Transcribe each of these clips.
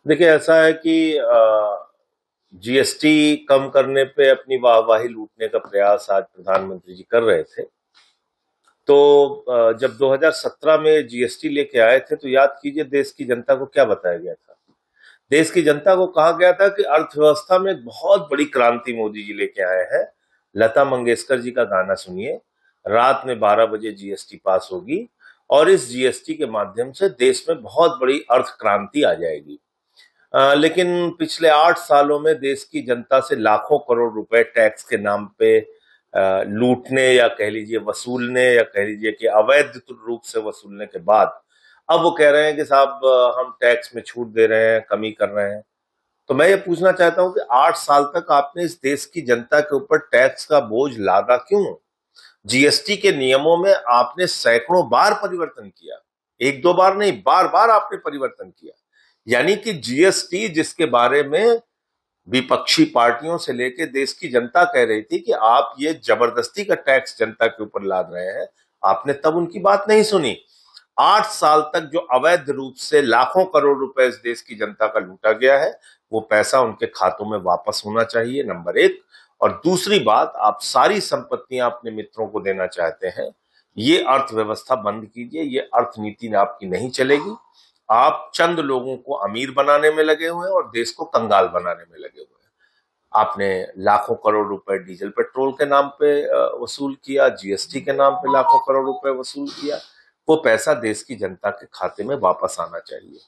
देखिए, ऐसा है कि जीएसटी कम करने पे अपनी वाहवाही लूटने का प्रयास आज प्रधानमंत्री जी कर रहे थे। तो जब 2017 में जीएसटी लेके आए थे तो याद कीजिए देश की जनता को क्या बताया गया था। देश की जनता को कहा गया था कि अर्थव्यवस्था में एक बहुत बड़ी क्रांति मोदी जी लेके आए हैं। लता मंगेशकर जी का गाना सुनिए, रात में 12 बजे जीएसटी पास होगी और इस जीएसटी के माध्यम से देश में बहुत बड़ी अर्थ क्रांति आ जाएगी। लेकिन पिछले 8 सालों में देश की जनता से लाखों करोड़ रुपए टैक्स के नाम पे लूटने या कह लीजिए वसूलने या कह लीजिए कि अवैध रूप से वसूलने के बाद अब वो कह रहे हैं कि साहब हम टैक्स में छूट दे रहे हैं, कमी कर रहे हैं। तो मैं ये पूछना चाहता हूं कि 8 साल तक आपने इस देश की जनता के ऊपर टैक्स का बोझ लादा क्यों? जीएसटी के नियमों में आपने सैकड़ों बार परिवर्तन किया, एक दो बार नहीं, बार बार आपने परिवर्तन किया। यानी कि जीएसटी जिसके बारे में विपक्षी पार्टियों से लेके देश की जनता कह रही थी कि आप ये जबरदस्ती का टैक्स जनता के ऊपर लाद रहे हैं, आपने तब उनकी बात नहीं सुनी। 8 साल तक जो अवैध रूप से लाखों करोड़ रुपए इस देश की जनता का लूटा गया है, वो पैसा उनके खातों में वापस होना चाहिए, नंबर एक। और दूसरी बात, आप सारी संपत्तियां अपने मित्रों को देना चाहते हैं, ये अर्थव्यवस्था बंद कीजिए, ये अर्थनीति आपकी नहीं चलेगी। आप चंद लोगों को अमीर बनाने में लगे हुए हैं और देश को कंगाल बनाने में लगे हुए हैं। आपने लाखों करोड़ रुपए डीजल पेट्रोल के नाम पे वसूल किया, जीएसटी के नाम पे लाखों करोड़ रुपए वसूल किया। वो पैसा देश की जनता के खाते में वापस आना चाहिए।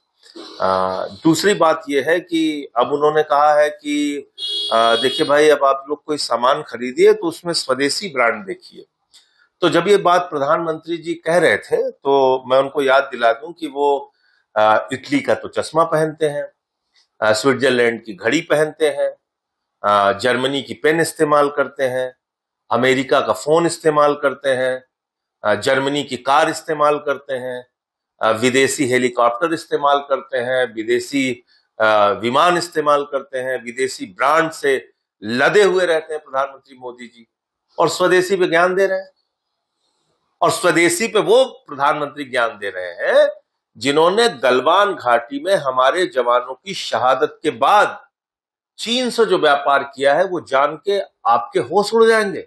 दूसरी बात यह है कि अब उन्होंने कहा है कि देखिए भाई, अब आप लोग कोई सामान खरीदिए तो उसमें स्वदेशी ब्रांड देखिए। तो जब ये बात प्रधानमंत्री जी कह रहे थे तो मैं उनको याद दिला दूं कि वो इटली का तो चश्मा पहनते हैं, स्विट्जरलैंड की घड़ी पहनते हैं, जर्मनी की पेन इस्तेमाल करते हैं, अमेरिका का फोन इस्तेमाल करते हैं, जर्मनी की कार इस्तेमाल करते हैं, विदेशी हेलीकॉप्टर इस्तेमाल करते हैं, विदेशी विमान इस्तेमाल करते हैं, विदेशी ब्रांड से लदे हुए रहते हैं प्रधानमंत्री मोदी जी, और स्वदेशी पे ज्ञान दे रहे हैं। और स्वदेशी पे वो प्रधानमंत्री ज्ञान दे रहे हैं जिन्होंने गलवान घाटी में हमारे जवानों की शहादत के बाद चीन से जो व्यापार किया है, वो जान के आपके होश उड़ जाएंगे।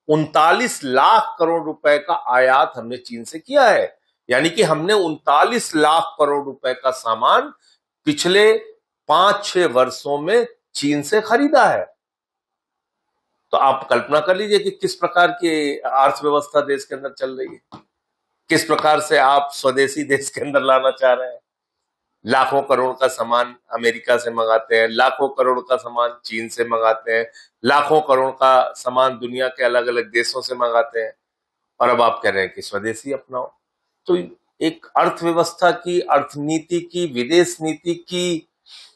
39 लाख करोड़ रुपए का आयात हमने चीन से किया है। यानी कि हमने 39 लाख करोड़ रुपए का सामान पिछले 5-6 वर्षों में चीन से खरीदा है। तो आप कल्पना कर लीजिए कि किस प्रकार की अर्थव्यवस्था देश के अंदर चल रही है, किस प्रकार से आप स्वदेशी देश के अंदर लाना चाह रहे हैं। लाखों करोड़ का सामान अमेरिका से मंगाते हैं, लाखों करोड़ का सामान चीन से मंगाते हैं, लाखों करोड़ का सामान दुनिया के अलग अलग देशों से मंगाते हैं, और अब आप कह रहे हैं कि स्वदेशी अपनाओ। तो एक अर्थव्यवस्था की, अर्थनीति की, विदेश नीति की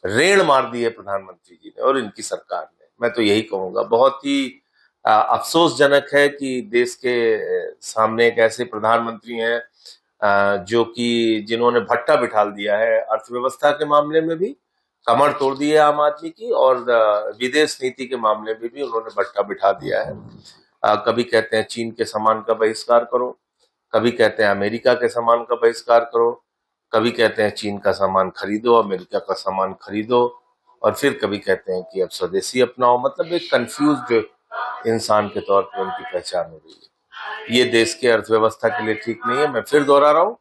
रेड़ मार दी है प्रधानमंत्री जी ने और इनकी सरकार ने। मैं तो यही कहूंगा, बहुत ही अफसोसजनक है कि देश के सामने एक ऐसे प्रधानमंत्री हैं जो कि जिन्होंने भट्टा बिठा दिया है अर्थव्यवस्था के मामले में भी, कमर तोड़ दी है आम आदमी की, और विदेश नीति के मामले में भी उन्होंने भट्टा बिठा दिया है। कभी कहते हैं चीन के सामान का बहिष्कार करो, कभी कहते हैं अमेरिका के सामान का बहिष्कार करो, कभी कहते हैं चीन का सामान खरीदो, अमेरिका का सामान खरीदो, और फिर कभी कहते हैं कि अब स्वदेशी अपनाओ। मतलब एक कंफ्यूज इंसान के तौर पर उनकी पहचान हो रही है। ये देश के अर्थव्यवस्था के लिए ठीक नहीं है। मैं फिर दोहरा रहा हूं,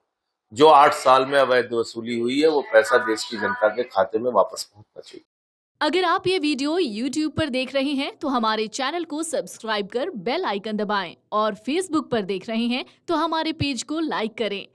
जो 8 साल में अवैध वसूली हुई है, वो पैसा देश की जनता के खाते में वापस पहुंचना चाहिए। अगर आप ये वीडियो YouTube पर देख रहे हैं तो हमारे चैनल को सब्सक्राइब कर बेल आइकन दबाएं, और Facebook पर देख रहे हैं तो हमारे पेज को लाइक करें।